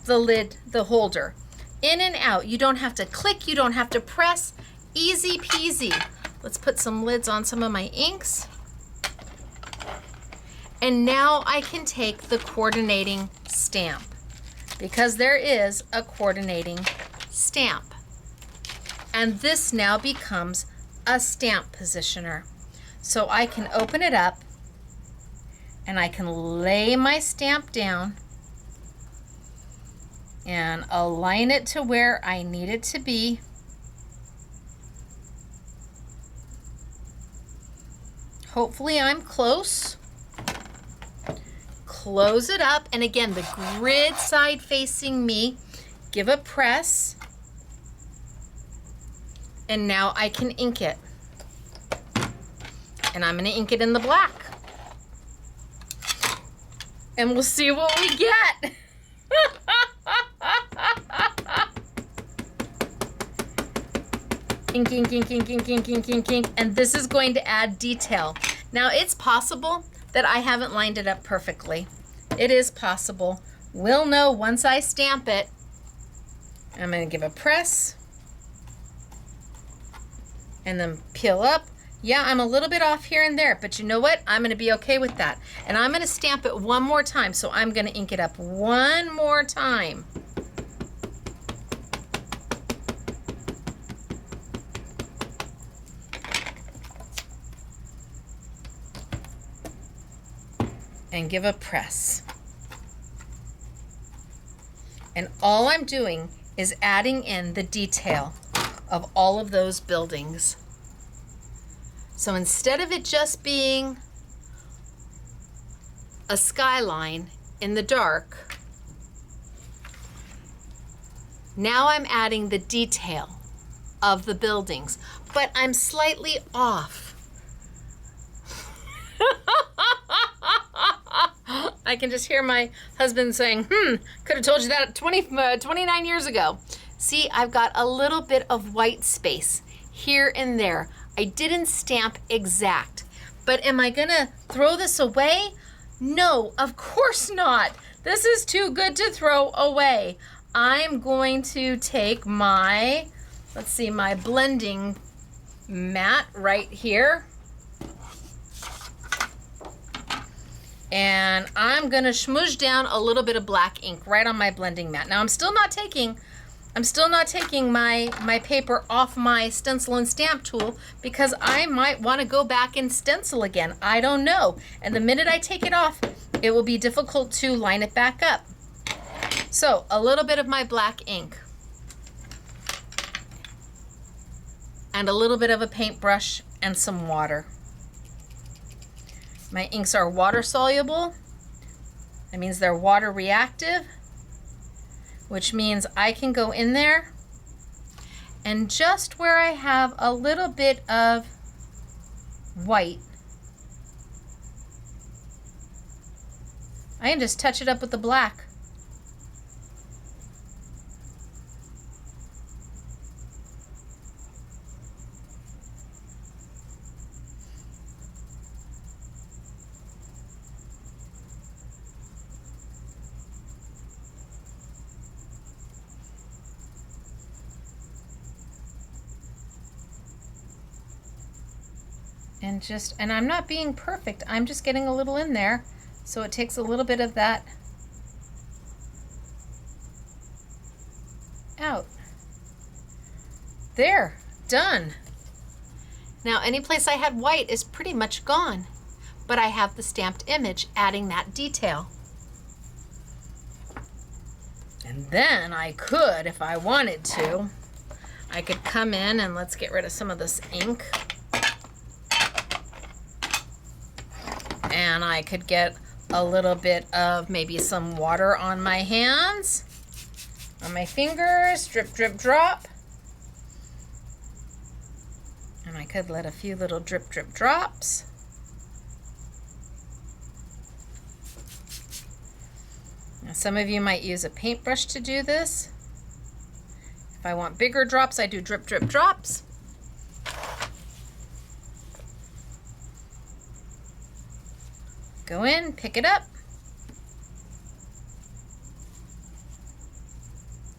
the lid, the holder. In and out. You don't have to click, you don't have to press. Easy peasy. Let's put some lids on some of my inks. And now I can take the coordinating stamp, because there is a coordinating stamp. And this now becomes a stamp positioner. So I can open it up and I can lay my stamp down and align it to where I need it to be. Hopefully I'm close. Close it up, and again, the grid side facing me. Give a press, and now I can ink it. And I'm gonna ink it in the black. And we'll see what we get. Ink, ink, ink, ink, ink, ink, ink, ink, ink. And this is going to add detail. Now, it's possible that I haven't lined it up perfectly. It is possible. We'll know once I stamp it. I'm going to give a press and then peel up. Yeah, I'm a little bit off here and there, but you know what? I'm going to be okay with that. And I'm going to stamp it one more time, so I'm going to ink it up one more time. And give a press. And all I'm doing is adding in the detail of all of those buildings. So instead of it just being a skyline in the dark, now I'm adding the detail of the buildings, but I'm slightly off. I can just hear my husband saying, could have told you that 29 years ago. See, I've got a little bit of white space here and there. I didn't stamp exact, but am I gonna throw this away? No, of course not. This is too good to throw away. I'm going to take my, let's see, my blending mat right here. And I'm gonna smudge down a little bit of black ink right on my blending mat. Now I'm still not taking my paper off my stencil and stamp tool, because I might want to go back and stencil again. I don't know. And the minute I take it off, it will be difficult to line it back up. So a little bit of my black ink and a little bit of a paintbrush and some water. My inks are water soluble. That means they're water reactive, which means I can go in there and just where I have a little bit of white, I can just touch it up with the black. And I'm not being perfect. I'm just getting a little in there. So it takes a little bit of that out. There, done. Now any place I had white is pretty much gone, but I have the stamped image adding that detail. And then I could, if I wanted to, I could come in and let's get rid of some of this ink. And I could get a little bit of maybe some water on my hands, on my fingers, drip, drip, drop. And I could let a few little drip, drip drops. Now some of you might use a paintbrush to do this. If I want bigger drops, I do drip, drip, drops. Go in, pick it up,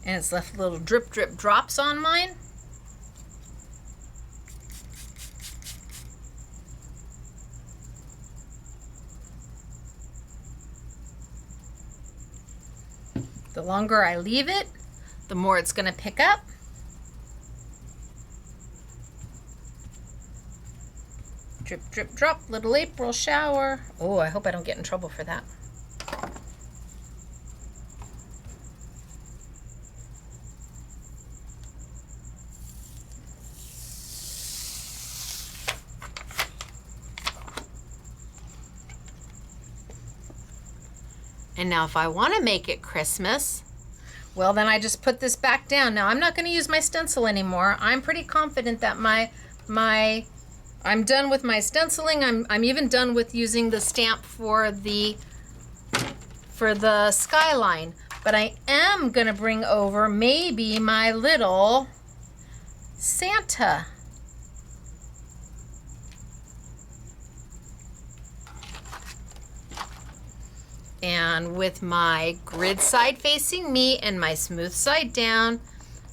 and it's left little drip, drip drops on mine. The longer I leave it, the more it's going to pick up. Drip, drip, drop, little April shower. Oh, I hope I don't get in trouble for that. And now if I want to make it Christmas, well, then I just put this back down. Now I'm not going to use my stencil anymore. I'm pretty confident that I'm done with my stenciling. I'm even done with using the stamp for the skyline. But I am going to bring over maybe my little Santa. And with my grid side facing me and my smooth side down,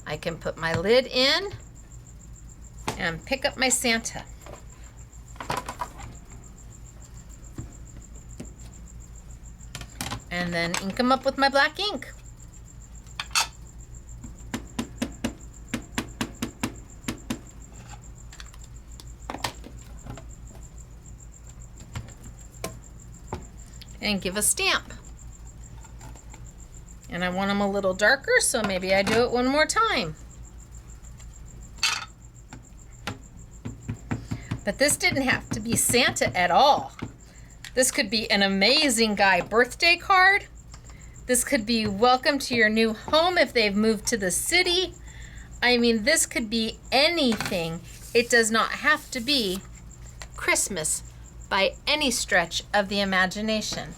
I can put my lid in and pick up my Santa. And then ink them up with my black ink. And give a stamp. And I want them a little darker, so maybe I do it one more time. But this didn't have to be Santa at all. This could be an amazing guy birthday card. This could be welcome to your new home if they've moved to the city. I mean, this could be anything. It does not have to be Christmas by any stretch of the imagination.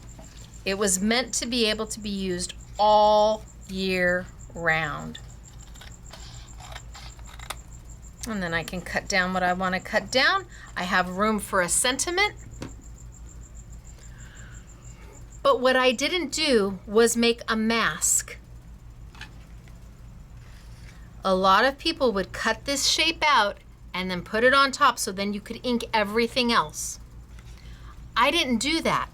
It was meant to be able to be used all year round. And then I can cut down what I want to cut down. I have room for a sentiment. But what I didn't do was make a mask. A lot of people would cut this shape out and then put it on top so then you could ink everything else. I didn't do that.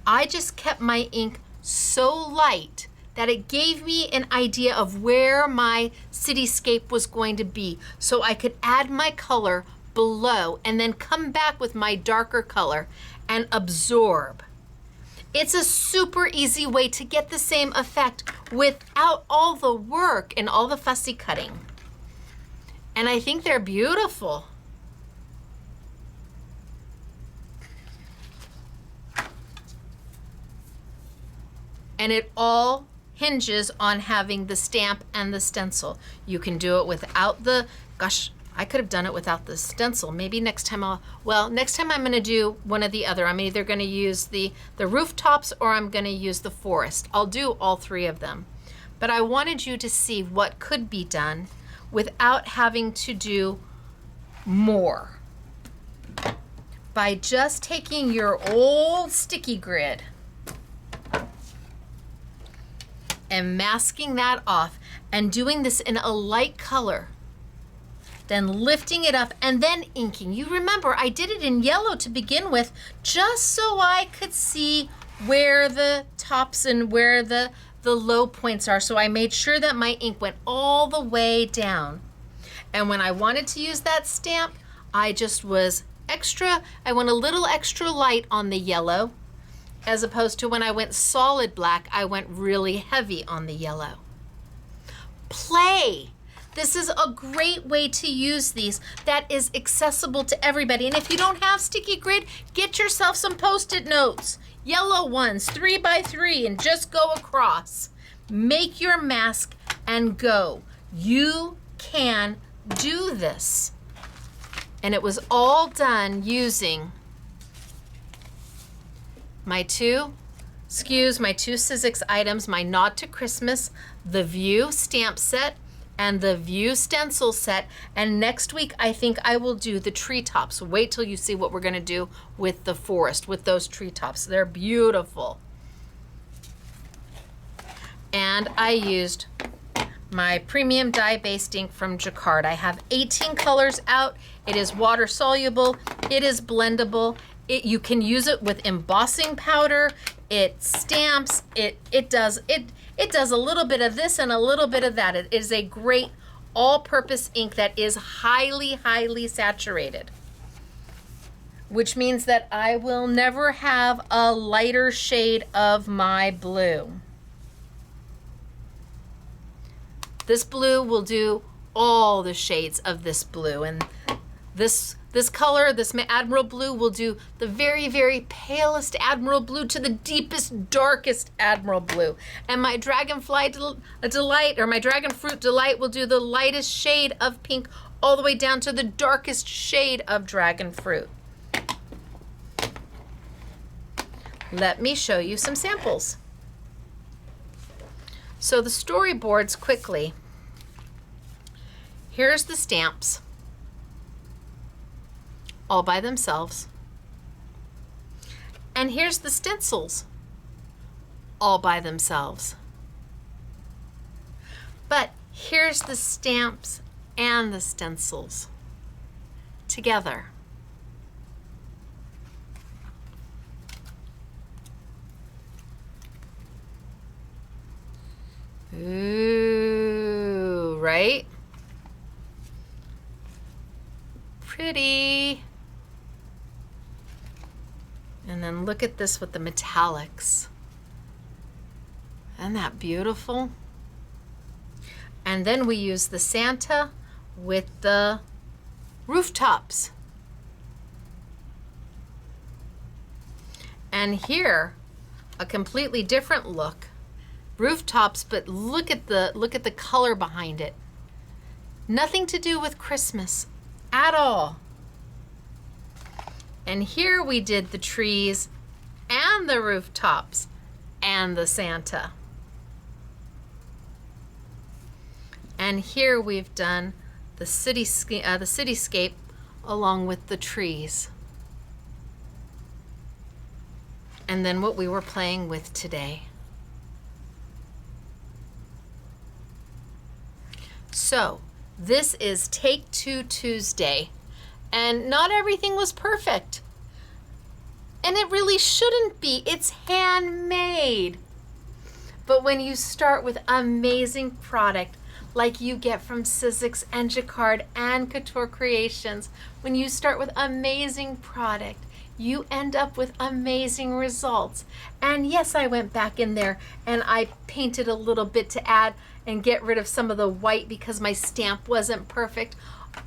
I just kept my ink so light that it gave me an idea of where my cityscape was going to be, so I could add my color below and then come back with my darker color and absorb. It's a super easy way to get the same effect without all the work and all the fussy cutting. And I think they're beautiful. And it all hinges on having the stamp and the stencil. You can do it without the, gosh, I could have done it without the stencil. Maybe next time next time I'm gonna do one or the other. I'm either gonna use the rooftops or I'm gonna use the forest. I'll do all three of them. But I wanted you to see what could be done without having to do more. By just taking your old sticky grid and masking that off and doing this in a light color, then lifting it up and then inking. You remember I did it in yellow to begin with just so I could see where the tops and where the low points are. So I made sure that my ink went all the way down. And when I wanted to use that stamp, I just was I went a little extra light on the yellow, as opposed to when I went solid black, I went really heavy on the yellow. Play. This is a great way to use these that is accessible to everybody. And if you don't have sticky grid, get yourself some Post-it notes, yellow ones, 3 by 3, and just go across. Make your mask and go. You can do this. And it was all done using my two Sizzix items, my Nod to Christmas, the View stamp set, and the View stencil set. And next week, I think I will do the treetops. Wait till you see what we're gonna do with the forest, with those treetops. They're beautiful. And I used my premium dye-based ink from Jacquard. I have 18 colors out. It is water soluble, it is blendable, You can use it with embossing powder. It stamps. It does a little bit of this and a little bit of that. It is a great all-purpose ink that is highly, highly saturated, which means that I will never have a lighter shade of my blue. This blue will do all the shades of this blue, and this color, this Admiral Blue, will do the very, very palest Admiral Blue to the deepest, darkest Admiral Blue. And my Dragonfly Delight, or my Dragon Fruit Delight, will do the lightest shade of pink all the way down to the darkest shade of Dragon Fruit. Let me show you some samples. So the storyboards quickly. Here's the stamps, all by themselves. And here's the stencils, all by themselves. But here's the stamps and the stencils together. Ooh, right? Pretty. And then look at this with the metallics. Isn't that beautiful? And then we use the Santa with the rooftops. And here, a completely different look. Rooftops, but look at the color behind it. Nothing to do with Christmas at all. And here we did the trees and the rooftops and the Santa. And here we've done the cityscape along with the trees. And then what we were playing with today. So this is Take Two Tuesday, and not everything was perfect. And it really shouldn't be. It's handmade. But when you start with amazing product like you get from Sizzix and Jacquard and Couture Creations, when you start with amazing product, you end up with amazing results. And yes, I went back in there and I painted a little bit to add and get rid of some of the white because my stamp wasn't perfect.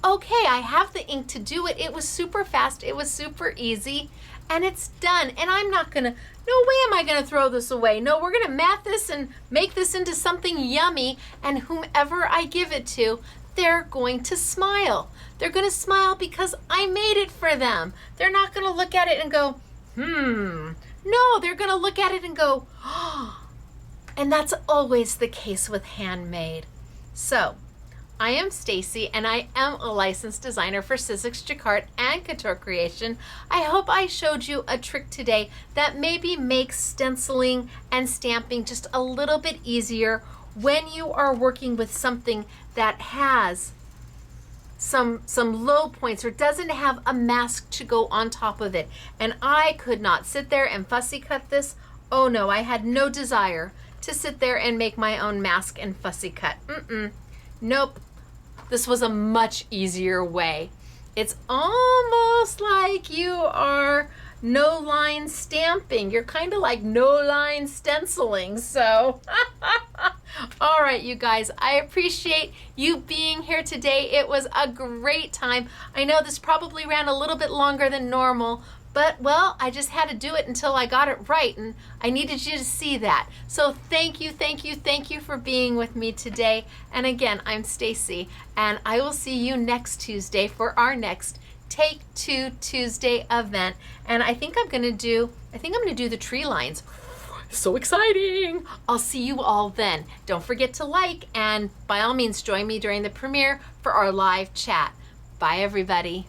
Okay, I have the ink to do it. It was super fast, it was super easy, and it's done. And I'm not gonna, no way am I gonna throw this away. No, we're gonna mat this and make this into something yummy, and whomever I give it to, they're going to smile. They're gonna smile because I made it for them. They're not gonna look at it and go, No, they're gonna look at it and go, oh. And that's always the case with handmade. So, I am Stacey, and I am a licensed designer for Sizzix, Jacquard, and Couture Creation. I hope I showed you a trick today that maybe makes stenciling and stamping just a little bit easier when you are working with something that has some low points or doesn't have a mask to go on top of it. And I could not sit there and fussy cut this. Oh no, I had no desire to sit there and make my own mask and fussy cut. Nope. This was a much easier way. It's almost like you are no-line stamping. You're kind of like no-line stenciling. So, all right, you guys, I appreciate you being here today. It was a great time. I know this probably ran a little bit longer than normal, but, well, I just had to do it until I got it right, and I needed you to see that. So thank you, thank you, thank you for being with me today. And again, I'm Stacey, and I will see you next Tuesday for our next Take Two Tuesday event. And I think I'm gonna do the tree lines. So exciting! I'll see you all then. Don't forget to like, and by all means, join me during the premiere for our live chat. Bye, everybody.